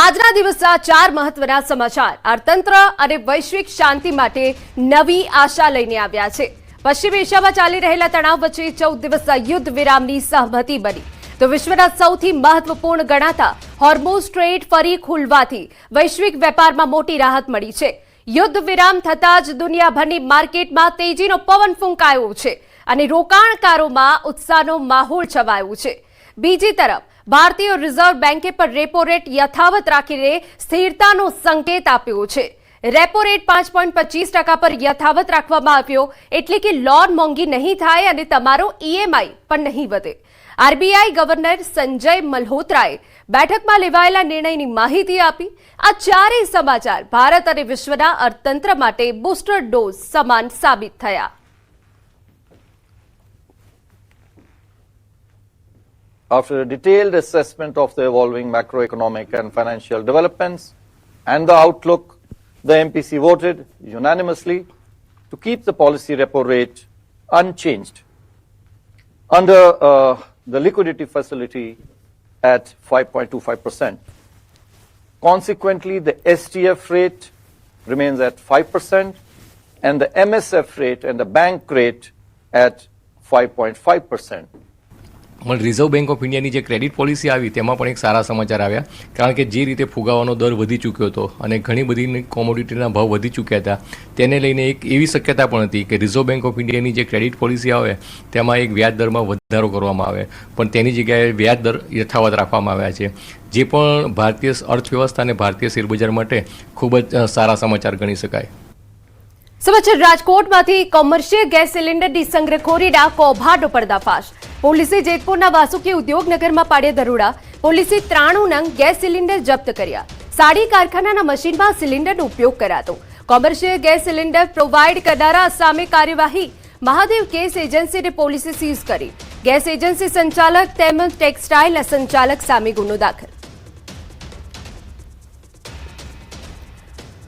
આજના દિવસના 4 મહત્વના સમાચાર અર્થતંત્ર અને વૈશ્વિક શાંતિ માટે નવી આશા લઈને આવ્યા છે। પશ્ચિમ એશિયામાં ચાલી રહેલા તણાવ વચ્ચે 14 દિવસના યુદ્ધ વિરામની સહમતિ બની તો વિશ્વના સૌથી મહત્વપૂર્ણ ગણાતા હોર્મુઝ સ્ટ્રેટ ફરી ખુલવાથી વૈશ્વિક વેપારમાં મોટી રાહત મળી છે। યુદ્ધ વિરામ થતાં જ દુનિયાભરની માર્કેટમાં તેજીનો પવન ફૂંકાયો છે અને રોકાણકારોમાં ઉત્સાહનો માહોલ છવાયો છે। બીજી તરફ ભારતીય રિઝર્વ બેંકે પર રેપો રેટ યથાવત રાખીને સ્થિરતાનો સંકેત આપ્યો છે। રેપો રેટ 5.25% પર યથાવત રાખવામાં આવ્યો એટલે કે લોન મોંઘી નહીં થાય અને તમારો ઈએમઆઈ પણ નહીં વધે। આરબીઆઈ ગવર્નર સંજય મલ્હોત્રાએ બેઠકમાં લેવાયેલા નિર્ણયની માહિતી આપી। આ ચારેય સમાચાર ભારત અને વિશ્વના અર્થતંત્ર માટે બૂસ્ટર ડોઝ સમાન સાબિત થયા। After a detailed assessment of the evolving macroeconomic and financial developments and the outlook, the MPC voted unanimously to keep the policy repo rate unchanged under the liquidity facility at 5.25%. Consequently, the STF rate remains at 5% and the MSF rate and the bank rate at 5.5%. Reserve bank of ઇન્ડિયાની જે credit policy આવી તેમાં પણ એક સારા સમાચાર આવ્યા, કારણ કે જે રીતે ફુગાવાનો દર વધી ચૂક્યો હતો અને ઘણી બધી કોમોડિટીના ભાવ વધી ચૂક્યા હતા, તેને લઈને એક એવી શક્યતા પણ હતી કે રિઝર્વ બેંક ઓફ ઇન્ડિયાની જે ક્રેડિટ પોલિસી આવે તેમાં એક વ્યાજ દરમાં વધારો કરવામાં આવે, પણ તેની જગ્યાએ વ્યાજ દર યથાવત રાખવામાં આવ્યા છે, જે પણ ભારતીય અર્થવ્યવસ્થા અને ભારતીય શેરબજાર માટે ખૂબ જ સારા સમાચાર ગણી શકાય। સમાચાર રાજકોટમાંથી કોમર્શિયલ ગેસ સિલિન્ડરની સંગ્રહખોરીના કૌભાંડનો પર્દાફાશ। પોલીસે જેતપુરના વાસુકી ઉદ્યોગનગરમાં પાડ્યા દરોડા। પોલીસે 93 નંગ ગેસ સિલિન્ડર જપ્ત કર્યા। સાડી કારખાનાના મશીનમાં સિલિન્ડરનો ઉપયોગ કરાતો। કોમર્શિયલ ગેસ સિલિન્ડર પ્રોવાઇડ કરનારા સામે કાર્યવાહી। મહાદેવ ગેસ એજન્સીને પોલીસે સીઝ કરી। ગેસ એજન્સી સંચાલક તેમજ ટેક્સટાઇલના સંચાલક સામે ગુનો દાખલ।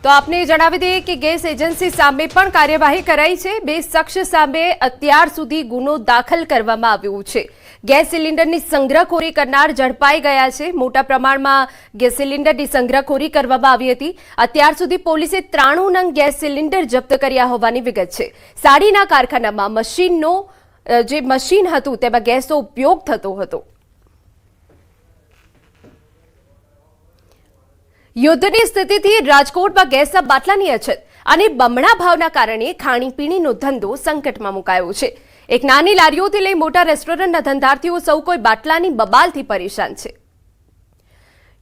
તો આપને જણાવી દઈએ કે ગેસ એજન્સી સામે પણ કાર્યવાહી કરાઈ છે। 2 શખ્સ સામે અત્યાર સુધી ગુનો દાખલ કરવામાં આવ્યો છે। ગેસ સિલિન્ડરની સંગ્રહખોરી કરનાર ઝડપાઈ ગયા છે। મોટા પ્રમાણમાં ગેસ સિલિન્ડરની સંગ્રહખોરી કરવામાં આવી હતી। અત્યાર સુધી પોલીસે 93 નંગ ગેસ સિલિન્ડર જપ્ત કર્યા હોવાની વિગત છે। સાડીના કારખાનામાં મશીન હતું તેમાં ગેસનો ઉપયોગ થતો હતો। યુદ્ધની સ્થિતિથી રાજકોટમાં ગેસના બાટલાની અછત અને બમણા ભાવના કારણે ખાણીપીણીનો ધંધો સંકટમાં મુકાયો છે। એક નાની લારીઓથી લઈ મોટા રેસ્ટોરન્ટના ધંધાર્થીઓ સૌ કોઈ બાટલાની બબાલથી પરેશાન છે।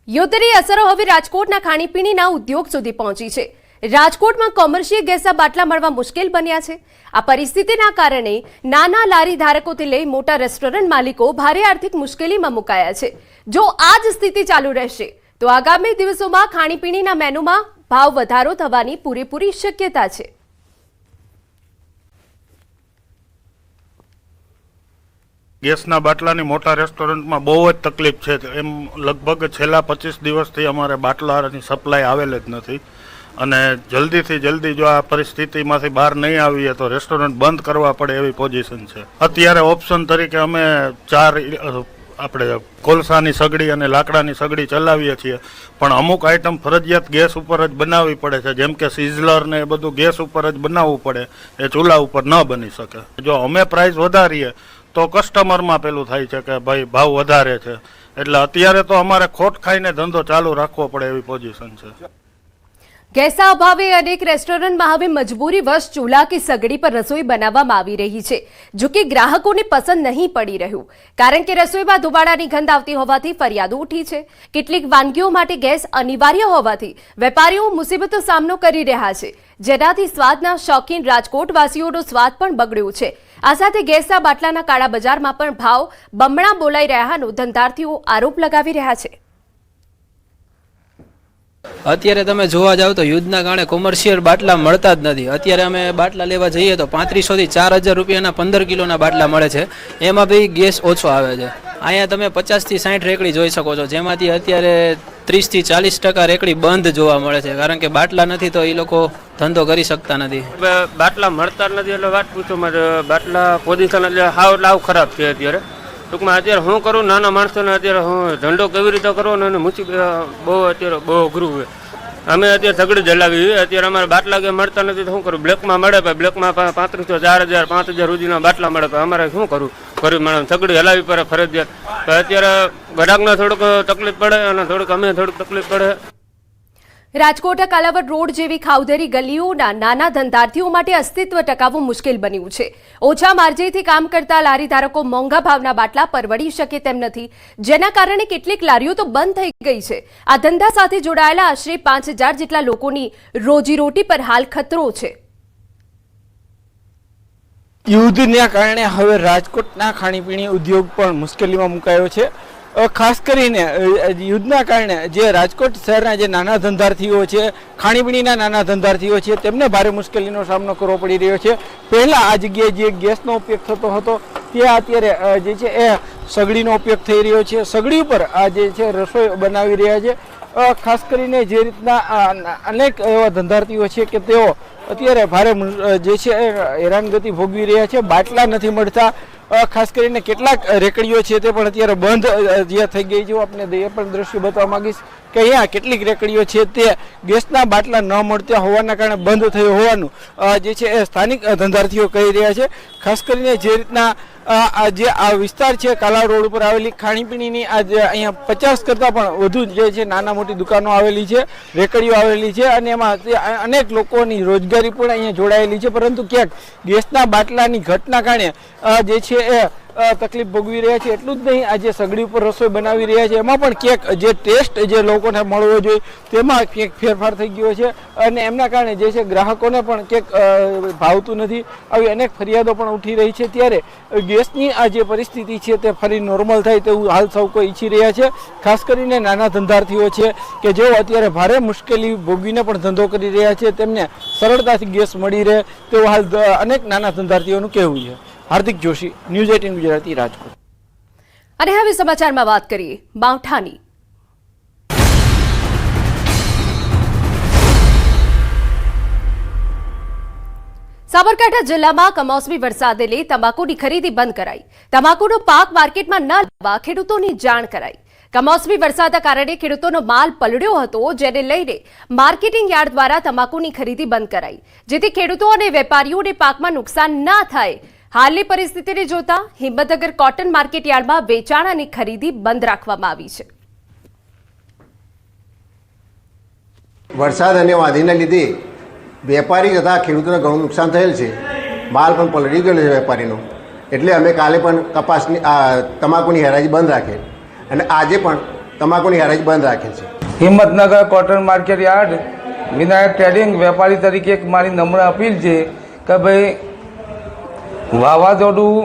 યુદ્ધની અસરો હવે રાજકોટના ખાણીપીણીના ઉદ્યોગ સુધી પહોંચી છે। રાજકોટમાં કોમર્શિયલ ગેસના બાટલા મળવા મુશ્કેલ બન્યા છે। આ પરિસ્થિતિના કારણે નાના લારી ધારકોથી લઈ મોટા રેસ્ટોરન્ટ માલિકો ભારે આર્થિક મુશ્કેલીમાં મુકાયા છે। જો આ જ સ્થિતિ ચાલુ રહેશે તો આગામી દિવસોમાં ખાણીપીણીના મેનુમાં ભાવ વધારો થવાની પૂરેપૂરી શક્યતા છે। ગેસના બાટલાની મોટા રેસ્ટોરન્ટમાં બહુ જ તકલીફ છે। એમ લગભગ છેલ્લા 25 દિવસથી અમારે બાટલાની સપ્લાય આવેલ જ નથી અને જલ્દીથી જલ્દી જો આ પરિસ્થિતિમાંથી બહાર નહીં આવીએ તો રેસ્ટોરન્ટ બંધ કરવા પડે એવી પોઝિશન છે। અત્યારે ઓપ્શન તરીકે અમે 4 આપણે કોલસાની સગડી અને લાકડાની સગડી ચલાવીએ છીએ, પણ અમુક આઈટમ ફરજિયાત ગેસ ઉપર જ બનાવવી પડે છે, જેમ કે સિઝલર ને એ બધું ગેસ ઉપર જ બનાવવું પડે, એ ચૂલા ઉપર ન બની શકે। જો અમે પ્રાઇસ વધારીએ તો કસ્ટમરમાં પેલું થાય છે કે ભાઈ ભાવ વધારે છે, એટલે અત્યારે તો અમારે ખોટ ખાઈને ધંધો ચાલુ રાખવો પડે એવી પોઝિશન છે। ગેસના અભાવે અનેક રેસ્ટોરન્ટમાં હવે મજબૂરીવશ ચૂલા કે સગડી પર રસોઈ બનાવવામાં આવી રહી છે, જો કે ગ્રાહકોને પસંદ નહીં પડી રહ્યું, કારણ કે રસોઈમાં ધુમાડાની ગંધ આવતી હોવાથી ફરિયાદો ઉઠી છે। કેટલીક વાનગીઓ માટે ગેસ અનિવાર્ય હોવાથી વેપારીઓ મુસીબતનો સામનો કરી રહ્યા છે, જેનાથી સ્વાદના શોખીન રાજકોટવાસીઓનો સ્વાદ પણ બગડ્યો છે। આ સાથે ગેસના બાટલાના કાળા બજારમાં પણ ભાવ બમણા બોલાઈ રહ્યાનો ધંધાર્થીઓ આરોપ લગાવી રહ્યા છે। અત્યારે તમે જોવા જાવ તો યુદ્ધના કારણે કોમર્શિયલ બાટલા મળતા જ નથી। અત્યારે અમે બાટલા લેવા જઈએ તો 3500 થી 4000 રૂપિયાના 15 કિલોના બાટલા મળે છે, એમાં બી ગેસ ઓછો આવે છે। અહીંયા તમે 50 થી 60 રેકડી જોઈ શકો છો, જેમાંથી અત્યારે 30 થી 40% રેકડી બંધ જોવા મળે છે, કારણ કે બાટલા નથી તો એ લોકો ધંધો કરી શકતા નથી। બાટલા મળતા નથી એટલે વાત પૂછો, બાટલા પોઝિશન એટલે હાવ ખરાબ છે અત્યારે। ટૂંકમાં અત્યારે હું કરું નાના માણસોને અત્યારે હું ધંધો કેવી રીતે કરવો ને મુસીબત બહુ અત્યારે બહુ અઘરું હોય. અમે અત્યારે સગડી જલાવી અત્યારે અમારે બાટલા કે મળતા નથી તો શું કરું? બ્લેકમાં મળે ભાઈ, બ્લેકમાં 3500 4000 5000 સુધીના બાટલા મળે તો અમારે શું કરવું? ગરીબ માણસ સગડી હલાવી પડે ફરજિયાત. અત્યારે ગ્રાહકને થોડુંક તકલીફ પડે અને થોડુંક અમે થોડુંક તકલીફ પડે. રાજકોટ કાલાવડ રોડ જેવી ખાવધરી ગલીઓના નાના ધંધાર્થીઓ માટે અસ્તિત્વ ટકાવવું મુશ્કેલ બન્યું છે. ઓછા માર્જિનથી કામ કરતા લારી ધારકો મોંઘા ભાવના બાટલા પરવડી શકે તેમ નથી, જેના કારણે કેટલીક લારીઓ તો બંધ થઈ ગઈ છે. આ ધંધા સાથે જોડાયેલા આશરે 5000 જેટલા લોકોની રોજીરોટી પર હાલ ખતરો છે. યુદ્ધના કારણે હવે રાજકોટના ખાણીપીણી ઉદ્યોગ પણ મુશ્કેલીમાં મુકાયો છે. ખાસ કરીને યુદ્ધના કારણે જે રાજકોટ શહેરના જે નાના ધંધાર્થીઓ છે, ખાણીપીણીના નાના ધંધાર્થીઓ છે, તેમને ભારે મુશ્કેલીનો સામનો કરવો પડી રહ્યો છે. પહેલાં આ જગ્યાએ જે ગેસનો ઉપયોગ થતો હતો ત્યાં અત્યારે જે છે એ સગડીનો ઉપયોગ થઈ રહ્યો છે. સગડી ઉપર આ જે છે રસોઈ બનાવી રહ્યા છે. ખાસ કરીને જે રીતના અનેક એવા ધંધાર્થીઓ છે કે તેઓ અત્યારે ભારે જે છે હેરાનગતિ ભોગવી રહ્યા છે. બાટલા નથી મળતા. ખાસ કરીને કેટલાક રેકડીઓ છે તે પણ અત્યારે બંધ જે થઈ ગઈ છે. હું આપને એ પણ દ્રશ્ય બતાવવા માંગીશ કે અહીંયા કેટલીક રેકડીઓ છે તે ગેસના બાટલા ન મળતા હોવાના કારણે બંધ થયો હોવાનું જે છે એ સ્થાનિક ધંધાર્થીઓ કહી રહ્યા છે. ખાસ કરીને જે રીતના જે આ વિસ્તાર છે કાલા રોડ ઉપર આવેલી ખાણીપીણીની આજે અહીંયા 50 કરતાં પણ વધુ જે છે નાના મોટી દુકાનો આવેલી છે, રેકડીઓ આવેલી છે અને એમાં અનેક લોકોની રોજગારી પણ અહીંયા જોડાયેલી છે. પરંતુ ક્યાંક ગેસના બાટલાની ઘટના કારણે જે છે એ તકલીફ ભોગવી રહ્યા છે. એટલું જ નહીં, આજે સગડી ઉપર રસોઈ બનાવી રહ્યા છે એમાં પણ ક્યાંક જે ટેસ્ટ જે લોકોને મળવો જોઈએ તેમાં ક્યાંક ફેરફાર થઈ ગયો છે અને એમના કારણે જે છે ગ્રાહકોને પણ ક્યાંક ભાવતું નથી. આવી અનેક ફરિયાદો પણ ઉઠી રહી છે. ત્યારે ગેસની આ જે પરિસ્થિતિ છે તે ફરી નોર્મલ થાય તેવું હાલ સૌ કોઈ ઈચ્છી રહ્યા છે. ખાસ કરીને નાના ધંધાર્થીઓ છે કે જેઓ અત્યારે ભારે મુશ્કેલી ભોગવીને પણ ધંધો કરી રહ્યા છે, તેમને સરળતાથી ગેસ મળી રહે તેવું હાલ અનેક નાના ધંધાર્થીઓનું કહેવું છે. હાર્દિક જોશી, ન્યૂઝ 18 ગુજરાતી, રાજકોટ. અને હવે સમાચારમાં વાત કરીએ માવઠાની. સાબરકાંઠા જિલ્લામાં કમોસમી વરસાદે લઈ તમાકુની ખરીદી બંધ કરાઈ. તમાકુનો પાક માર્કેટમાં ન લાવવા ખેડૂતોની જાણ કરાઈ. કમોસમી વરસાદના કારણે ખેડૂતોનો માલ પલળ્યો હતો, જેને લઈને માર્કેટિંગ યાર્ડ દ્વારા તમાકુની ખરીદી બંધ કરાઈ, જેથી ખેડૂતો અને વેપારીઓને પાકમાં નુકસાન ન થાય. હાલની પરિસ્થિતિને જોતા હિંમતનગર કોટન માર્કેટ યાર્ડમાં વેચાણ અને ખરીદી બંધ રાખવામાં આવી છે. વરસાદ અને વાદળના લીધે વેપારી તથા ખેડૂતોને ઘણું નુકસાન થયેલ છે. માલ પણ પલળી ગયેલો છે વેપારીનો. એટલે અમે કાલે પણ કપાસની તમાકુની હરાજી બંધ રાખેલ અને આજે પણ તમાકુની હરાજી બંધ રાખેલ છે. Himmatnagar cotton market yard Vinayak trading વેપારી તરીકે એક મારી નમ્ર અપીલ છે કે ભાઈ વાવાઝોડું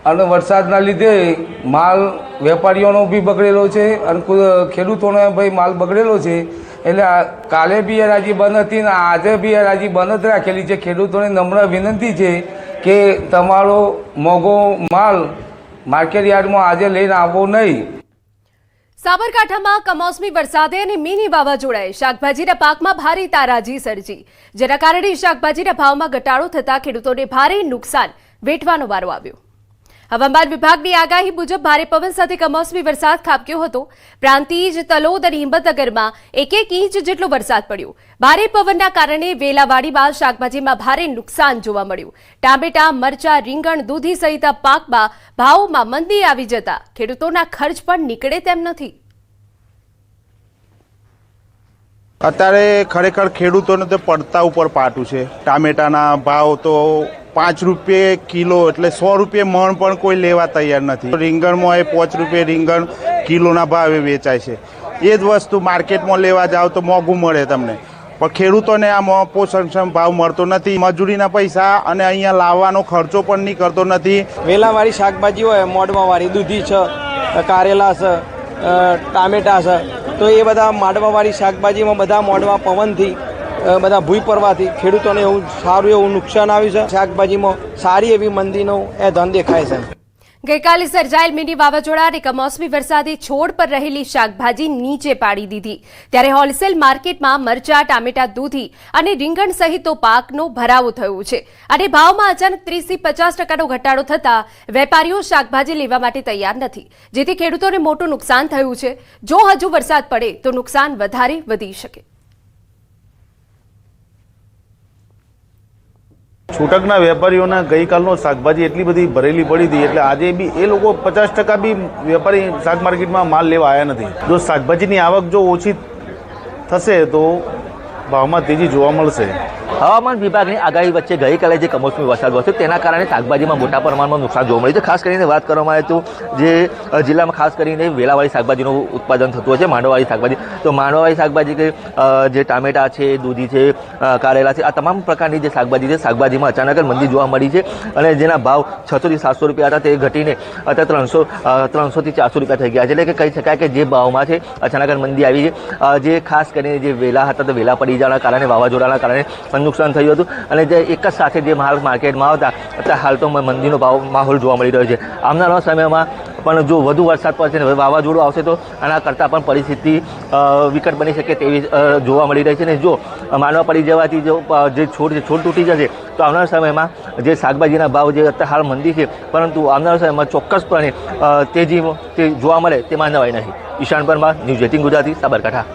અને વરસાદના લીધે માલ વેપારીઓનો બી બગડેલો છે અને ખેડૂતોનો ભાઈ માલ બગડેલો છે. એટલે કાલે બી હરાજી બંધ હતી ને આજે બી હરાજી બંધ જ રાખેલી છે. ખેડૂતોને નમ્ર વિનંતી છે કે તમારો મોંઘો માલ માર્કેટ યાર્ડમાં આજે લઈને આવવો નહીં. સાબરકાંઠામાં કમોસમી વરસાદે અને મિની વાવાઝોડાએ શાકભાજીના પાકમાં ભારે તારાજી સર્જી, જેના કારણે શાકભાજીના ભાવમાં ઘટાડો થતા ખેડૂતોને ભારે નુકસાન વેઠવાનો વારો આવ્યો. હવામાન વિભાગની આગાહી મુજબ ભારે પવન સાથે કમોસમી વરસાદ ખાબક્યો હતો. પ્રાંતિજ, તલોદ અને હિંમતનગરમાં 1 ઇંચ જેટલો વરસાદ પડ્યો. ભારે પવનના કારણે વેલાવાડીમાં શાકભાજીમાં ભારે નુકસાન જોવા મળ્યું. ટામેટા, મરચા, રીંગણ, દૂધી સહિત પાકમાં ભાવોમાં મંદી આવી જતા ખેડૂતોના ખર્ચ પણ નીકળે તેમ નથી. અત્યારે ખરેખર ખેડૂતોને તો પડતા ઉપર પાટું છે. ટામેટાના ભાવ તો 5 રૂપિયે કિલો એટલે 100 રૂપિયે મણ પણ કોઈ લેવા તૈયાર નથી. રીંગણમાં 5 રૂપિયે રીંગણ કિલોના ભાવે વેચાય છે. એ જ વસ્તુ માર્કેટમાં લેવા જાવ તો મોંઘું મળે તમને, પણ ખેડૂતોને આમાં પોષણક્ષમ ભાવ મળતો નથી. મજૂરીના પૈસા અને અહીંયા લાવવાનો ખર્ચો પણ નહીં કરતો નથી. વેલાવાળી શાકભાજી હોય, મોડવાવાળી દૂધી છે, કારેલા છે, ટામેટા છે, તો એ બધા માડવાવાળી શાકભાજીમાં બધા મોડવા પવનથી બધા ભૂઈ પડવાથી ખેડૂતોને એવું સારું એવું નુકસાન આવ્યું છે. શાકભાજીમાં સારી એવી મંદીનો એ ધન દેખાય છે. ગઈકાલે સર્જાયેલ મિની વાવાઝોડા અને કમોસમી વરસાદે છોડ પર રહેલી શાકભાજી નીચે પાડી દીધી ત્યારે હોલસેલ માર્કેટમાં મરચા, ટામેટા, દૂધી અને રીંગણ સહિતનો પાકનો ભરાવો થયો છે અને ભાવમાં અચાનક 30 થી 50% ઘટાડો થતા વેપારીઓ શાકભાજી લેવા માટે તૈયાર નથી, જેથી ખેડૂતોને મોટું નુકસાન થયું છે। જો હજુ વરસાદ પડે તો નુકસાન વધારે વધી શકે। છૂટકના વેપારીઓના ગઈકાલનો શાકભાજી એટલી બધી ભરેલી પડી હતી એટલે આજે બી એ લોકો 50% બી વેપારી શાક માર્કેટમાં માલ લેવા આવ્યા નથી। જો શાકભાજીની આવક જો ઓછી થશે તો ભાવમાં તેજી જોવા મળશે। હવામાન વિભાગની આગાહી વચ્ચે ગઈકાલે જે કમોસમી વરસાદ વરસ્યો તેના કારણે શાકભાજીમાં મોટા પ્રમાણમાં નુકસાન જોવા મળ્યું છે। ખાસ કરીને વાત કરવામાં આવે તો જે જિલ્લામાં ખાસ કરીને વેલાવાળી શાકભાજીનું ઉત્પાદન થતું હોય છે, માંડવાવાળી શાકભાજી, તો માંડવાવાળી શાકભાજી કે જે ટામેટા છે, દૂધી છે, કારેલા છે, આ તમામ પ્રકારની જે શાકભાજી છે, શાકભાજીમાં અચાનક જ મંદી જોવા મળી છે અને જેના ભાવ 600 થી 700 રૂપિયા હતા તે ઘટીને અત્યારે 300 થી 400 રૂપિયા થઈ ગયા છે। એટલે કે કહી શકાય કે જે ભાવમાં છે અચાનક જ મંદી આવી છે। જે ખાસ કરીને જે વેલા હતા તો વેલા પડી જવાના કારણે, વાવાઝોડાના કારણે નુકસાન થયું હતું અને જે એક જ સાથે જે માલ માર્કેટમાં આવતા અત્યારે હાલ તો મંદીનો માહોલ જોવા મળી રહ્યો છે। આવનારા સમયમાં પણ જો વધુ વરસાદ પડશે ને વાવાઝોડું આવશે તો આના કરતાં પણ પરિસ્થિતિ વિકટ બની શકે તેવી જોવા મળી રહી છે ને જો માનવા પડી જવાથી જે છોડ તૂટી જશે તો આવનારા સમયમાં જે શાકભાજીના ભાવ જે અત્યારે હાલ મંદી છે પરંતુ આવનારા સમયમાં ચોક્કસપણે તેજી જોવા મળે તેમાં નવાઈ નહીં। ઈશાન પરમાર, ન્યૂઝ 18 ગુજરાતી, સાબરકાંઠા।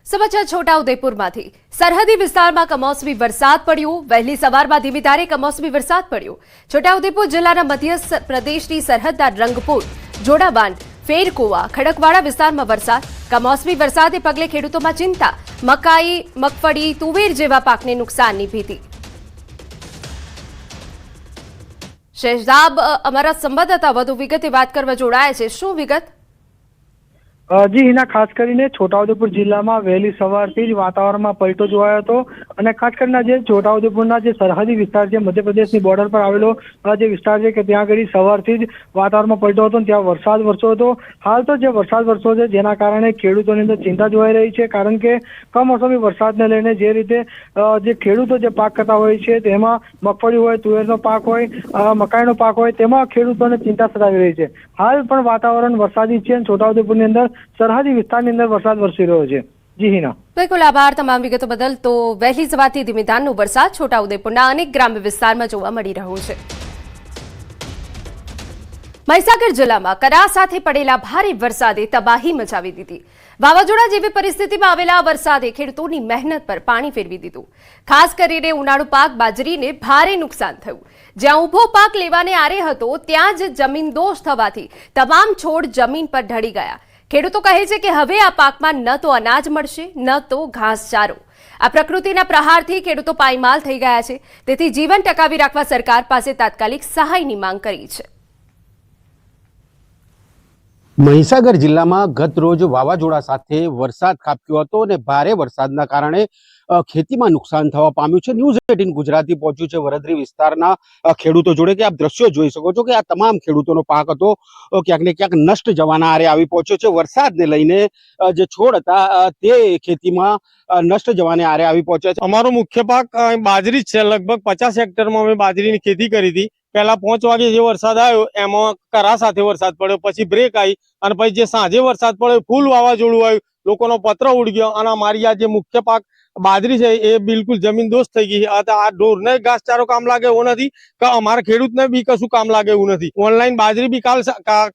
સમાચાર છોટાઉદેપુરમાંથી। સરહદી વિસ્તારમાં કમોસમી વરસાદ પડ્યો। વહેલી સવારમાં ધીમી ધારે કમોસમી વરસાદ પડ્યો। છોટાઉદેપુર જિલ્લાના મધ્ય પ્રદેશની સરહદના રંગપુર, જોડાબાંધ, ફેરકુવા, ખડકવાડા વિસ્તારમાં વરસાદ। કમોસમી વરસાદને પગલે ખેડૂતોમાં ચિંતા। મકાઈ, મગફળી, તુવેર જેવા પાકને નુકસાનની ભીતિ। શહેજાબ અમારા સંવાદદાતા વધુ વિગતે વાત કરવા જોડાયા છે। શું વિગત? જી હિના, ખાસ કરીને છોટાઉદેપુર જિલ્લામાં વહેલી સવારથી જ વાતાવરણમાં પલટો જોવાયો હતો અને ખાસ કરીને જે છોટાઉદેપુરના જે સરહદી વિસ્તાર છે, મધ્યપ્રદેશની બોર્ડર પર આવેલો જે વિસ્તાર છે કે ત્યાં આગળ સવારથી જ વાતાવરણમાં પલટો હતો, ત્યાં વરસાદ વરસ્યો હતો। હાલ તો જે વરસાદ વરસ્યો છે જેના કારણે ખેડૂતોની અંદર ચિંતા જોવાઈ રહી છે, કારણ કે કમોસમી વરસાદને લઈને જે રીતે જે ખેડૂતો જે પાક કરતા હોય છે તેમાં મગફળી હોય, તુવેરનો પાક હોય, મકાઈનો પાક હોય, તેમાં ખેડૂતોને ચિંતા સતાવી રહી છે। હાલ પણ વાતાવરણ વરસાદી છે અને છોટાઉદેપુરની અંદર સરહદી વિસ્તારની અંદર વરસાદ વરસી રહ્યો છે। જી હિના, બિલકુલ આભાર તમામ વિગતો બદલ। તો વહેલી સવારથી ધીમી ધારનો વરસાદ છોટાઉદેપુરના અનેક ગ્રામ્ય વિસ્તારમાં જોવા મળી રહ્યો છે। મહીસાગર જિલ્લામાં કરા સાથે પડેલા ભારે વરસાદે તબાહી મચાવી દીધી। વાવાઝોડા જેવી પરિસ્થિતિમાં આવેલા વરસાદે ખેડૂતોની મહેનત પર પાણી ફેરવી દીધું। ખાસ કરીને ઉનાળુ પાક બાજરીને ભારે નુકસાન થયું। જ્યાં ઊભો પાક લેવાને આરે હતો ત્યાં જ જમીનદોષ થવાથી તમામ છોડ જમીન પર ઢળી ગયા। ખેડૂતો કહે છે કે હવે આ પાકમાં ન તો અનાજ મળશે ન તો ઘાસચારો। આ પ્રકૃતિના પ્રહારથી ખેડૂતો પાયમાલ થઈ ગયા છે, તેથી જીવન ટકાવી રાખવા સરકાર પાસે તાત્કાલિક સહાયની માંગ કરી છે। મહીસાગર જિલ્લામાં ગત રોજ વાવાઝોડા સાથે વરસાદ ખાબક્યો હતો અને ભારે વરસાદના કારણે ખેતીમાં નુકસાન થવા પામ્યું છે। ન્યૂઝ 18 ગુજરાતી પહોંચ્યું છે વરદરી વિસ્તારના ખેડૂતો જોડે કે આપ દ્રશ્યો જોઈ શકો છો કે આ તમામ ખેડૂતોનો પાક હતો ક્યાંક ને ક્યાંક નષ્ટ જવાના આરે આવી પહોંચ્યો છે। વરસાદને લઈને જે છોડ હતા તે ખેતીમાં નષ્ટ જવાને આરે આવી પહોંચ્યા છે। અમારો મુખ્ય પાક બાજરી જ છે। લગભગ 50 હેક્ટરમાં અમે બાજરીની ખેતી કરી હતી। પહેલા 5 વાગે જે વરસાદ આવ્યો એમાં કરા સાથે વરસાદ પડ્યો, પછી બ્રેક આવી અને પછી જે સાંજે વરસાદ પડ્યો ફૂલ વાવાઝોડું આવ્યું, લોકોનો પત્ર ઉડી ગયો અને અમારી આ જે મુખ્ય પાક બાજરી છે એ બિલકુલ જમીનદોસ્ત થઈ ગઈ। આ ઢોરને ઘાસચારો કામ લાગે એવો નથી કે અમારા ખેડૂતને બી કશું કામ લાગે એવું નથી। ઓનલાઈન બાજરી બી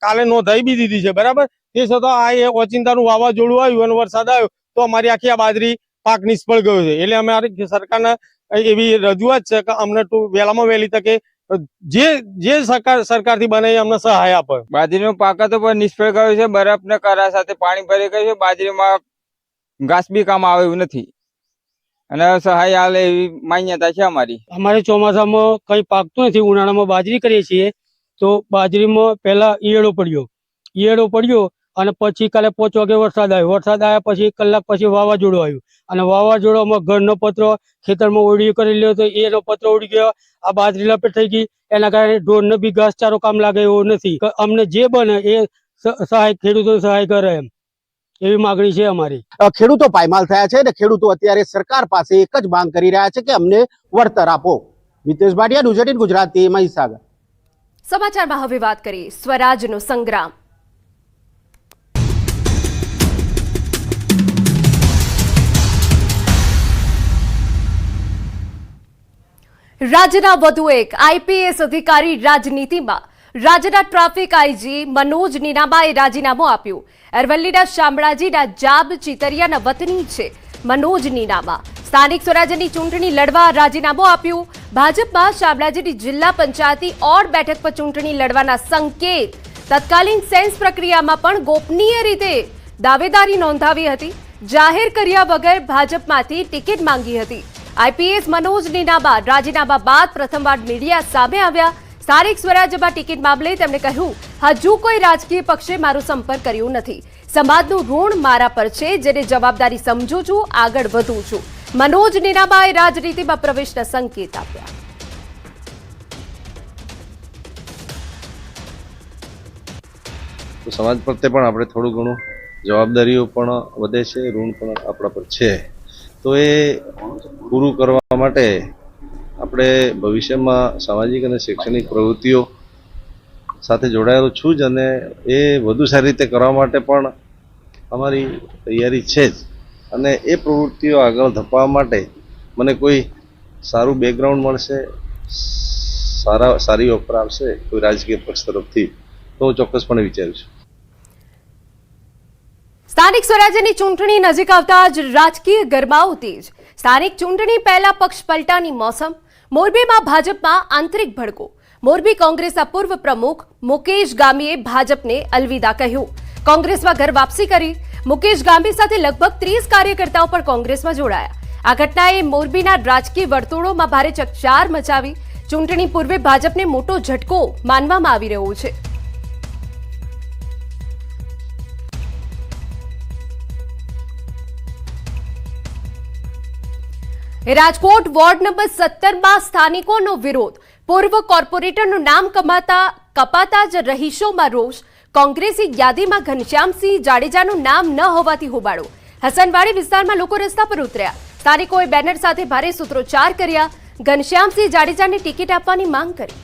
કાલે નોંધાઈ બી દીધી છે, બરાબર। તે છતાં આ એ ઓચિંતાનું વાવાઝોડું આવ્યું અને વરસાદ આવ્યો તો અમારી આખી આ બાજરી પાક નિષ્ફળ ગયો છે। એટલે અમારી સરકારને એવી રજૂઆત છે કે અમને વહેલામાં વહેલી તકે જે સરકારથી બને એ અમને સહાય આપે। બાજરીનો પાક તો પણ નિષ્ફળ ગયો છે। બરફ ને કરા સાથે પાણી ભરી ગયું છે। બાજરીમાં ઘાસ બી કામ આવે એવું નથી અને સહાય હાલે એવી માન્યતા છે અમારી। અમારે ચોમાસામાં કઈ પાકતું નથી। ઉનાળામાં બાજરી કરીએ છીએ તો બાજરીમાં પહેલા ઈયળો પડ્યો અને પછી કાલે 5 વાગે વરસાદ આવ્યા પછી 1 કલાક પછી વાવાઝોડું આવ્યું અને વાવાઝોડામાં ઘરનો પત્ર ખેતરમાં ઓળી કરેલો હતો, એનો પત્ર ઉડી ગયો। આ બાજરી લપેટ થઈ ગઈ, એના કારણે ઢોરને બી ઘાસચારો કામ લાગે એવો નથી। અમને જે બને એ સહાય ખેડૂતોને સહાય કરે એમ એવી માંગણી છે અમારી। ખેડૂતો પાયમાલ થયા છે અને ખેડૂતો અત્યારે સરકાર પાસે એક જ માંગ કરી રહ્યા છે કે અમને વળતર આપો। મિતેશ ભાટિયા, ન્યૂઝ 18 ગુજરાતી, મહીસાગર। સમાચારમાં હવે વાત કરીએ સ્વરાજનો સંગ્રામ. રાજ્યના વધુ એક આઈપીએસ અધિકારી રાજનીતિમાં. રાજ્યના ટ્રાફિક આઈજી મનોજ નીનામાએ રાજીનામું આપ્યું. અરવલ્લીના શામળાજીના જાબ ચીતરિયાના વતની છે મનોજ નીનામા. સ્થાનિક સ્વરાજ્યની ચૂંટણી લડવા રાજીનામું આપ્યું. ભાજપમાં શામળાજીની જિલ્લા પંચાયતની ઓડ બેઠક પર ચૂંટણી લડવાના સંકેત. તત્કાલીન સેન્સ પ્રક્રિયામાં પણ ગોપનીય રીતે દાવેદારી નોંધાવી હતી. જાહેર કર્યા વગર ભાજપમાંથી ટિકિટ માંગી હતી. આઈપીએસ મનોજ નીનામા રાજીનામા બાદ પ્રથમવાર મીડિયા સામે આવ્યા. સ્થાનિક સ્વરાજ્યમાં ટિકિટ મામલે તેમણે કહ્યું, હજુ કોઈ રાજકીય પક્ષે મારો સંપર્ક કર્યો નથી. સમાજનું ઋણ મારા પર છે, જેને જવાબદારી સમજું છું, આગળ વધું છું. મનોજ નીનામાએ રાજનીતિમાં પ્રવેશના સંકેત આપ્યા. સમાજ પ્રત્યે પણ આપણે થોડું ઘણું જવાબદારીઓ પણ વધે છે, ઋણ પણ આપણા પર છે. તો એ પૂરું કરવા માટે આપણે ભવિષ્યમાં સામાજિક અને શૈક્ષણિક પ્રવૃત્તિઓ સાથે જોડાયેલો છું જ, અને એ વધુ સારી રીતે કરવા માટે પણ અમારી તૈયારી છે જ. અને એ પ્રવૃત્તિઓ આગળ ધપાવવા માટે મને કોઈ સારું બેકગ્રાઉન્ડ મળશે, સારી ઓફર આવશે કોઈ રાજકીય પક્ષ તરફથી, તો હું ચોક્કસપણે વિચારું છું. સ્થાનિક સ્વરાજ્યની ચૂંટણી નજીક આવતા જ રાજકીય ગરમાવો તેજ. સ્થાનિક ચૂંટણી પહેલા પક્ષ પલટાની મોસમ. મોરબીમાં ભાજપમાં આંતરિક ભડકો. મોરબી કોંગ્રેસના પૂર્વ પ્રમુખ મુકેશ ગામીએ ભાજપને અલવિદા કહ્યું. કોંગ્રેસમાં ઘર વાપસી કરી. મુકેશ ગામી સાથે લગભગ 30 કાર્યકર્તાઓ પણ કોંગ્રેસમાં જોડાયા. આ ઘટનાએ મોરબીના રાજકીય વર્તુળોમાં ભારે ચકચાર મચાવી. ચૂંટણી પૂર્વે ભાજપને મોટો ઝટકો માનવામાં આવી રહ્યો છે. રાજકોટ વોર્ડ નંબર 17માં સ્થાનિકોનો વિરોધ. પૂર્વ કોર્પોરેટરનું નામ કપાતા જ રહીશોમાં રોષ. કોંગ્રેસી યાદીમાં ઘનશ્યામસિંહ જાડેજાનું નામ ન હોવાથી હોબાળો. હસનવાડી વિસ્તારમાં લોકો રસ્તા પર ઉતર્યા. સ્થાનિકોએ બેનર સાથે ભારે સૂત્રોચ્ચાર કર્યા. ઘનશ્યામસિંહ જાડેજાને ટિકિટ આપવાની માંગ કરી.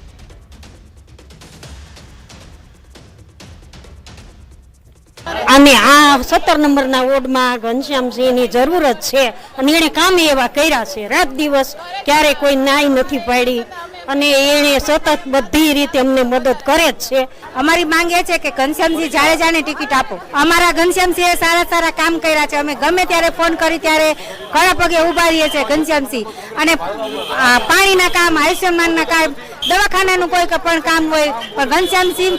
અને આ 17 નંબરના વોર્ડમાં ઘનશ્યામસિંહની જરૂરત છે અને એને કામ એવા કર્યા છે. રાત દિવસ ક્યારે કોઈ નાઈ નથી પાડી અને એને સતત બધી રીતે અમને મદદ કરે જ છે. અમારી માંગ એ છે કે ઘનશ્યામસિંહ જાડેજાને ટિકિટ આપો. અમારા ઘનશ્યામસિંહે સારા કામ કર્યા છે. અમે ગમે ત્યારે ફોન કરી ત્યારે ઘણા પગે ઉભા રહીએ છીએ ઘનશ્યામસિંહ. અને પાણીના કામ, આયુષ્યમાનના કામ, દવાખાનાનું કોઈ પણ કામ હોય પણ ઘનશ્યામસિંહ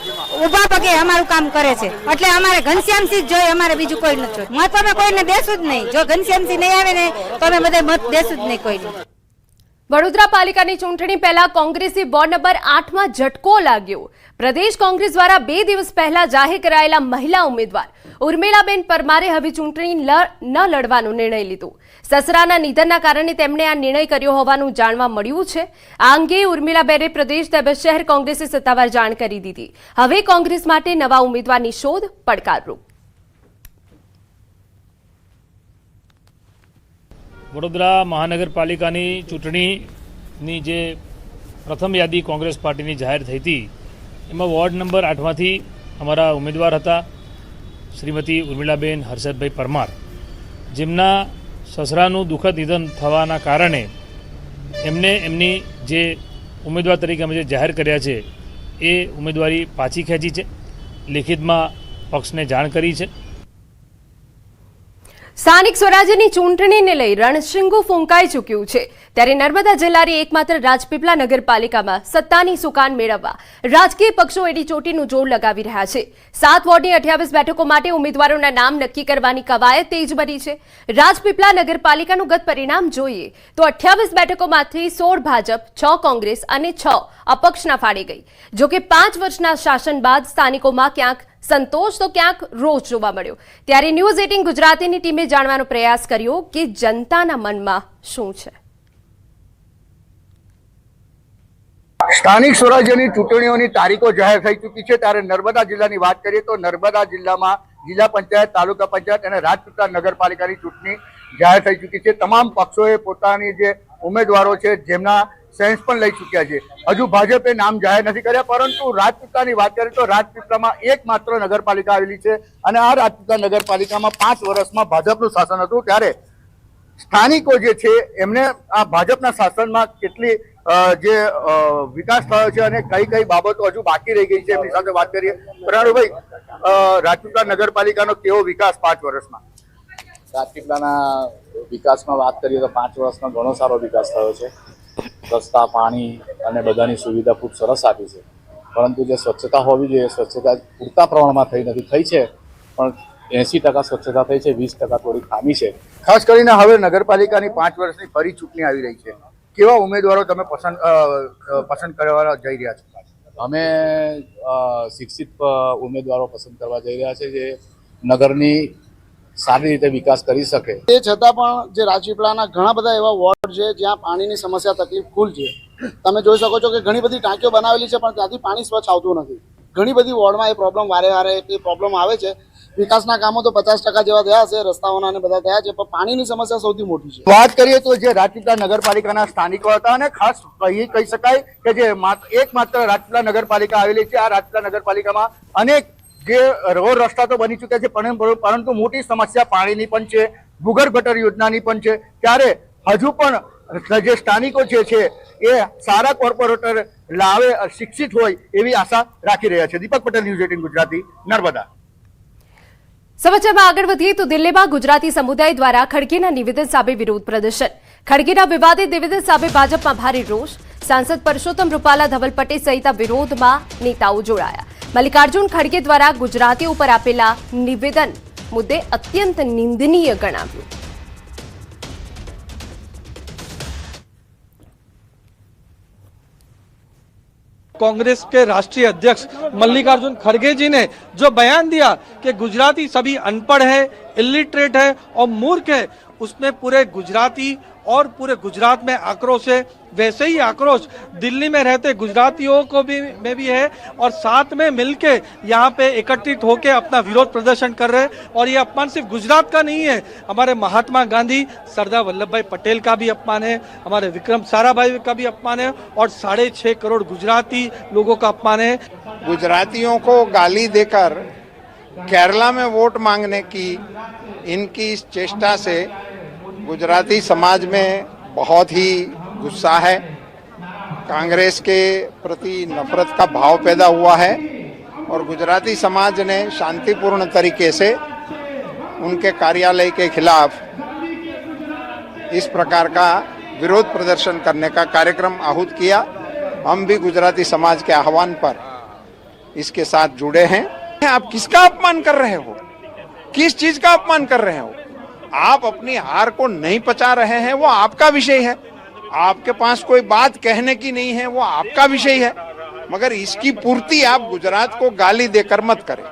ઉભા પગે અમારું કામ કરે છે. એટલે અમારે ઘનશ્યામસિંહ જોઈએ, અમારે બીજું કોઈ નથી જોયું. મત અમે કોઈને દેશું જ નહીં. જો ઘનશ્યામસિંહ નહીં આવે ને તો અમે બધા મત દેશું જ નહીં કોઈને. વડોદરા પાલિકાની ચૂંટણી પહેલા કોંગ્રેસી વોર્ડ નંબર 8માં ઝટકો લાગ્યો. પ્રદેશ કોંગ્રેસ દ્વારા 2 દિવસ પહેલા જાહેર કરાયેલા મહિલા ઉમેદવાર ઉર્મિલાબેન પરમારે હવે ચૂંટણી ન લડવાનો નિર્ણય લીધો. સસરાના નિધનના કારણે તેમણે આ નિર્ણય કર્યો હોવાનું જાણવા મળ્યું છે. આ અંગે ઉર્મિલાબેને પ્રદેશ તેમજ શહેર કોંગ્રેસે સત્તાવાર જાણ કરી દીધી. હવે કોંગ્રેસ માટે નવા ઉમેદવારની શોધ પડકારરૂપ. વડોદરા મહાનગરપાલિકાની ચૂંટણીની જે પ્રથમ યાદી કોંગ્રેસ પાર્ટીની જાહેર થઈ હતી એમાં વોર્ડ નંબર 8માંથી અમારા ઉમેદવાર હતા શ્રીમતી ઉર્મિલાબેન હર્ષદભાઈ પરમાર, જેમના સસરાનું દુઃખદ નિધન થવાના કારણે એમને એમની જે ઉમેદવાર તરીકે અમે જે જાહેર કર્યા છે એ ઉમેદવારી પાછી ખેંચી છે. લેખિતમાં પક્ષને જાણ કરી છે. સ્થાનિક સ્વરાજ્યની ચૂંટણીને લઈ રણશીંગું ફૂંકાઈ ચૂક્યું છે. ત્યારે નર્મદા જિલ્લાની એકમાત્ર રાજપીપળા નગરપાલિકામાં સત્તાની સુકાન મેળવવા રાજકીય પક્ષો એડી ચોટીનું જોર લગાવી રહ્યા છે. 7 વોર્ડની 28 બેઠકો માટે ઉમેદવારોના નામ નક્કી કરવાની કવાયત તેજ બની છે. રાજપીપળા નગરપાલિકાનું ગત પરિણામ જોઈએ તો 28 બેઠકોમાંથી 16 ભાજપ, 6 કોંગ્રેસ અને 6 અપક્ષના ફાળે ગઈ. જોકે 5 વર્ષના શાસન બાદ સ્થાનિકોમાં ક્યાંક સંતોષ તો ક્યાંક રોષ જોવા મળ્યો. ત્યારે ન્યૂઝ 18 ગુજરાતીની ટીમે જાણવાનો પ્રયાસ કર્યો કે જનતાના મનમાં શું છે. સ્થાનિક સ્વરાજ્યની ચૂંટણીઓની તારીખો જાહેર થઈ ચૂકી છે. ત્યારે નર્મદા જિલ્લાની વાત કરીએ તો નર્મદા જિલ્લામાં જિલ્લા પંચાયત, તાલુકા પંચાયત અને રાજપીપળા નગરપાલિકાની ચૂંટણી જાહેર થઈ ચૂકી છે. તમામ પક્ષોએ પોતાની જે ઉમેદવારો છે જેમના સેન્સ પણ લઈ ચૂક્યા છે. હજુ ભાજપે નામ જાહેર નથી કર્યા, પરંતુ રાજપીપળાની વાત કરીએ તો રાજપીપળામાં એકમાત્ર નગરપાલિકા આવેલી છે અને આ રાજપીપળા નગરપાલિકામાં 5 વર્ષમાં ભાજપનું શાસન હતું. ત્યારે સ્થાનિકો જે છે એમને આ ભાજપના શાસનમાં કેટલી જે વિકાસ થયો છે અને કઈ કઈ બાબતો હજુ બાકી રહી ગઈ છે એમની સાથે વાત કરીએ. પ્રણાળુભાઈ, રાજપીપળા નગરપાલિકાનો કેવો વિકાસ 5 વર્ષમાં? રાજપીપળાના વિકાસમાં વાત કરીએ તો 5 વર્ષમાં ઘણો સારો વિકાસ થયો છે. રસ્તા, પાણી અને બધાની સુવિધા ખૂબ સરસ આપી છે, પરંતુ જે સ્વચ્છતા હોવી જોઈએ સ્વચ્છતા પૂરતા પ્રમાણમાં થઈ નથી. થઈ છે પણ 80% સ્વચ્છતા થઈ છે, 20% થોડી ખામી છે. ખાસ કરીને હવે નગરપાલિકાની 5 વર્ષની ફરી ચૂંટણી આવી રહી છે, કેવા ઉમેદવારો તમે પસંદ કરવા જઈ રહ્યા છો? અમે શિક્ષિત ઉમેદવારો પસંદ કરવા જઈ રહ્યા છે જે નગરની સારી રીતે વિકાસ કરી શકે. તે છતાં પણ જે રાજપીપળાના ઘણા બધા એવા વોર્ડ છે જ્યાં પાણીની સમસ્યા તકલીફ ફૂલ છે. તમે જોઈ શકો છો કે ઘણી બધી ટાંકીઓ બનાવેલી છે પણ ત્યાંથી પાણી સ્વચ્છ આવતું નથી. ઘણી બધી વોર્ડમાં એ પ્રોબ્લેમ વારે એ પ્રોબ્લેમ આવે છે. વિકાસના કામો તો 50% જેવા થયા છે, રસ્તાઓના અને બધા થયા છે, પણ પાણીની સમસ્યા સૌથી મોટી છે. વાત કરીએ તો જે રાજપીપળા નગરપાલિકાના સ્થાનિકો હતા અને ખાસ કહી શકાય કે જે એકમાત્ર રાજપીપળા નગરપાલિકા આવેલી છે, આ રાજપીપળા નગરપાલિકામાં અનેક જે રોડ રસ્તા તો બની ચૂક્યા છે પરંતુ મોટી સમસ્યા પાણીની પણ છે, ભૂગર્ભ ગટર યોજનાની પણ છે. ત્યારે હજુ પણ જે સ્થાનિકો જે છે એ સારા કોર્પોરેટર લાવે, શિક્ષિત હોય એવી આશા રાખી રહ્યા છે. દીપક પટેલ, ન્યૂઝ 18 ગુજરાતી, નર્મદા. સમાચારમાં આગળ વધીએ તો દિલ્હીમાં ગુજરાતી સમુદાય દ્વારા ખડગેના નિવેદન સામે વિરોધ પ્રદર્શન. ખડગેના વિવાદિત નિવેદન સામે ભાજપમાં ભારે રોષ. સાંસદ પરસોત્તમ રૂપાલા, ધવલ પટેલ સહિતના વિરોધમાં નેતાઓ જોડાયા. મલ્લિકાર્જુન ખડગે દ્વારા ગુજરાતીઓ પર આપેલા નિવેદન મુદ્દે અત્યંત નિંદનીય ગણાવ્યું. कांग्रेस के राष्ट्रीय अध्यक्ष मल्लिकार्जुन खड़गे जी ने जो बयान दिया कि गुजराती सभी अनपढ़ है, इलिटरेट है और मूर्ख है, उसमें पूरे गुजराती और पूरे गुजरात में आक्रोश है। वैसे ही आक्रोश दिल्ली में रहते गुजरातियों को में भी है और साथ में मिलके यहाँ पे एकत्रित होकर अपना विरोध प्रदर्शन कर रहे हैं। और ये अपमान सिर्फ गुजरात का नहीं है, हमारे महात्मा गांधी, सरदार वल्लभ भाई पटेल का भी अपमान है, हमारे विक्रम साराभाई का भी अपमान है और 6.5 करोड़ गुजराती लोगों का अपमान है। गुजरातियों को गाली देकर केरला में वोट मांगने की इनकी इस चेष्टा से गुजराती समाज में बहुत ही गुस्सा है, कांग्रेस के प्रति नफरत का भाव पैदा हुआ है और गुजराती समाज ने शांतिपूर्ण तरीके से उनके कार्यालय के खिलाफ इस प्रकार का विरोध प्रदर्शन करने का कार्यक्रम आहूत किया। हम भी गुजराती समाज के आह्वान पर इसके साथ जुड़े हैं। आप किसका अपमान कर रहे हो? किस चीज का अपमान कर रहे हो? आप अपनी हार को नहीं पचा रहे हैं, वो आपका विषय है। आपके पास कोई बात कहने की नहीं है, वो आपका विषय है, मगर इसकी पूर्ति आप गुजरात को गाली देकर मत करें।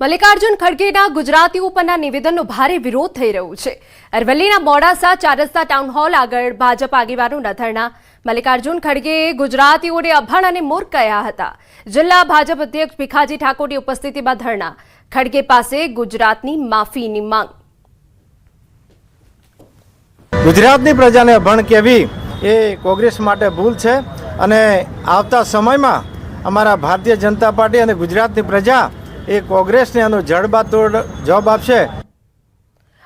મલ્લિકાર્જુન ખડગેના ગુજરાતીઓ પરના નિવેદનનો ભારે વિરોધ થઈ રહ્યો છે. અરવલ્લીના મોડાસા 4 રસ્તા ટાઉન હોલ આગળ ભાજપ આગેવાનોના ધરણા. મલ્લિકાર્જુન ખડગેએ ગુજરાતીઓને અભણ અને મૂર્ખ કહ્યા હતા. જિલ્લા ભાજપ અધ્યક્ષ ભીખાજી ઠાકોરની ઉપસ્થિતિમાં ધરણા. ખડગે પાસે ગુજરાતની માફીની માંગ. ગુજરાતની પ્રજાને અભણ કહેવી એ કોંગ્રેસ માટે ભૂલ છે અને આવતા સમયમાં અમારા ભારતીય જનતા પાર્ટી અને ગુજરાતની પ્રજા એ કોંગ્રેસને આનો જડબાતોડ જવાબ આપશે.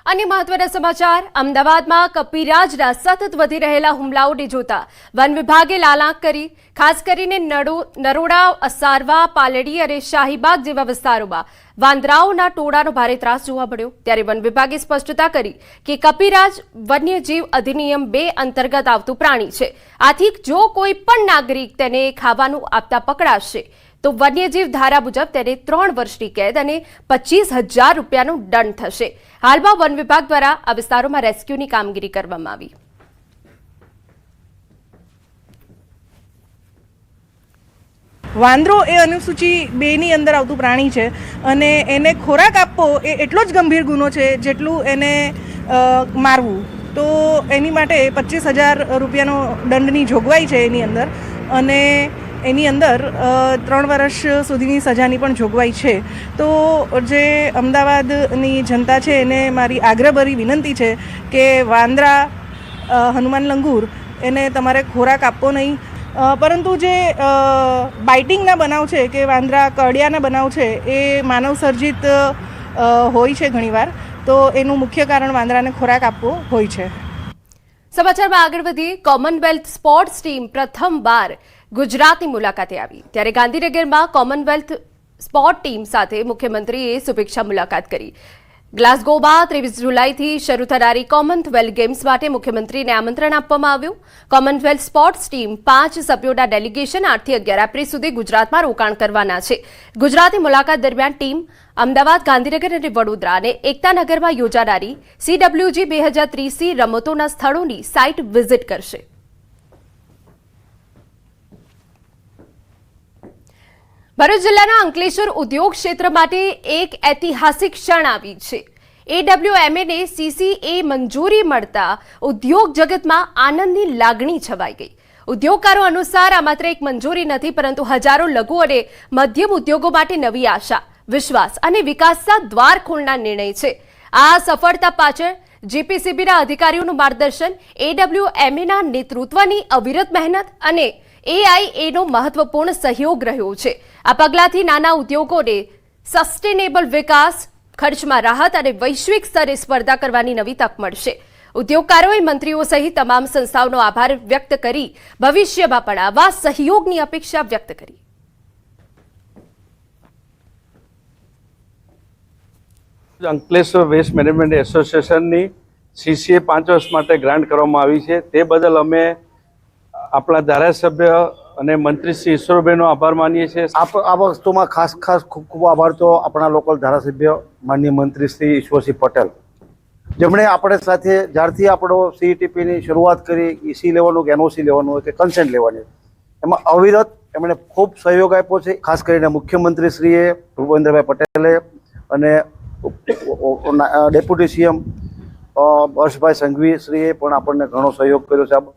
अन्य महत्वना समाचार. अमदावादમાં કપિરાજના સતત વધી રહેલા હુમલાઓને જોતા વન વિભાગે લાલાંક કરી. ખાસ કરીને નરોડા, અસારવા, પાલડી અને શાહીબાગ જેવા વિસ્તારોમાં વાંદરાઓના ટોળાનો ભારે ત્રાસ જોવા મળ્યો. ત્યારે વન વિભાગે સ્પષ્ટતા કરી કે કપિરાજ વન્યજીવ અધિનિયમ 2 અંતર્ગત આવતું પ્રાણી છે. આથી જો કોઈ પણ નાગરિક તેને ખાવાનું આપતા પકડાશે તો વન્યજીવ ધારા મુજબ તેને 3 વર્ષની કેદ અને 25,000 રૂપિયાનો દંડ થશે. હાલમાં વન વિભાગ દ્વારા આ વિસ્તારોમાં રેસ્ક્યુની કામગીરી કરવામાં આવી. વાંદરો એ અનુસૂચિ 2ની અંદર આવતું પ્રાણી છે અને એને ખોરાક આપવો એ એટલો જ ગંભીર ગુનો છે જેટલું એને મારવું. તો એની માટે 25,000 રૂપિયાનો દંડની જોગવાઈ છે એની અંદર અને એની અંદર 3 વર્ષ સુધીની સજાની પણ જોગવાઈ છે. તો જે અમદાવાદની જનતા છે એને મારી આગ્રહભરી વિનંતી છે કે વાંદરા, હનુમાન લંગૂર એને તમારે ખોરાક આપવો નહીં. પરંતુ જે બાઇટિંગના બનાવ છે કે વાંદરા કરડિયાના બનાવ છે એ માનવ સર્જિત હોય છે ઘણીવાર, તો એનું મુખ્ય કારણ વાંદરાને ખોરાક આપવો હોય છે. સમાચારમાં આગળ વધીએ. કોમનવેલ્થ સ્પોર્ટ્સ ટીમ પ્રથમવાર ગુજરાતની મુલાકાતે આવી, ત્યારે ગાંધીનગરમાં કોમનવેલ્થ સ્પોર્ટ ટીમ સાથે મુખ્યમંત્રીએ શુભેચ્છા મુલાકાત કરી. ગ્લાસગોમાં 23 જુલાઈથી શરૂ થનારી કોમનવેલ્થ ગેમ્સ માટે મુખ્યમંત્રીને આમંત્રણ આપવામાં આવ્યું. કોમનવેલ્થ સ્પોર્ટ્સ ટીમ 5 સભ્યોના ડેલિગેશન 8 થી 11 એપ્રિલ સુધી ગુજરાતમાં રોકાણ કરવાના છે. ગુજરાતની મુલાકાત દરમિયાન ટીમ અમદાવાદ, ગાંધીનગર અને વડોદરા અને એકતાનગરમાં યોજાનારી CWG 2030 રમતોના સ્થળોની સાઇટ વિઝિટ કરશે. ભરૂચ જિલ્લાના અંકલેશ્વર ઉદ્યોગ ક્ષેત્ર માટે એક ઐતિહાસિક ક્ષણ આવી છે. AWMA ને CCA મંજૂરી મળતા ઉદ્યોગ જગતમાં આનંદની લાગણી છવાઈ ગઈ. ઉદ્યોગકારો અનુસાર આ માત્ર એક મંજૂરી નથી, પરંતુ હજારો લઘુ અને મધ્યમ ઉદ્યોગો માટે નવી આશા, વિશ્વાસ અને વિકાસના દ્વાર ખોલનાર નિર્ણય છે. આ સફળતા પાછળ GPCBના અધિકારીઓનું માર્ગદર્શન, AWMAના નેતૃત્વની અવિરત મહેનત અને AIAનો મહત્વપૂર્ણ સહયોગ રહ્યો છે. આ પગલાંથી નાના ઉદ્યોગોને સસ્ટેનેબલ વિકાસ, ખર્ચમાં રાહત અને વૈશ્વિક સ્તરે સ્પર્ધા કરવાની નવી તક મળશે. ઉદ્યોગકારોએ મંત્રીઓ સહિત તમામ સંસ્થાઓનો આભાર વ્યક્ત કરી ભવિષ્યમાં પણ આવા સહયોગની અપેક્ષા વ્યક્ત કરી. અંકલેશ્વર વેસ્ટ મેનેજમેન્ટ એસોસિએશનની CCA 5 વર્ષ માટે ગ્રાન્ટ કરવામાં આવી છે. તે બદલ અમે આપણા ધારાસભ્ય અને મંત્રી શ્રી ઈશ્વરભાઈનો આભાર માનીએ છીએ. આ વસ્તુમાં ખાસ ખૂબ ખૂબ આભાર તો આપણા લોકલ ધારાસભ્ય માનનીય મંત્રી શ્રી ઈશ્વરસિંહ પટેલ, જેમણે આપણે સાથે જ્યારથી આપણો CETPની શરૂઆત કરી, EC લેવાનું કે NOC લેવાનું હોય કે કન્સેન્ટ લેવાની, એમાં અવિરત એમણે ખૂબ સહયોગ આપ્યો છે. ખાસ કરીને મુખ્યમંત્રીશ્રીએ ભૂપેન્દ્રભાઈ પટેલે અને ડેપ્યુટી CM હર્ષભાઈ સંઘવી શ્રીએ પણ આપણને ઘણો સહયોગ કર્યો છે.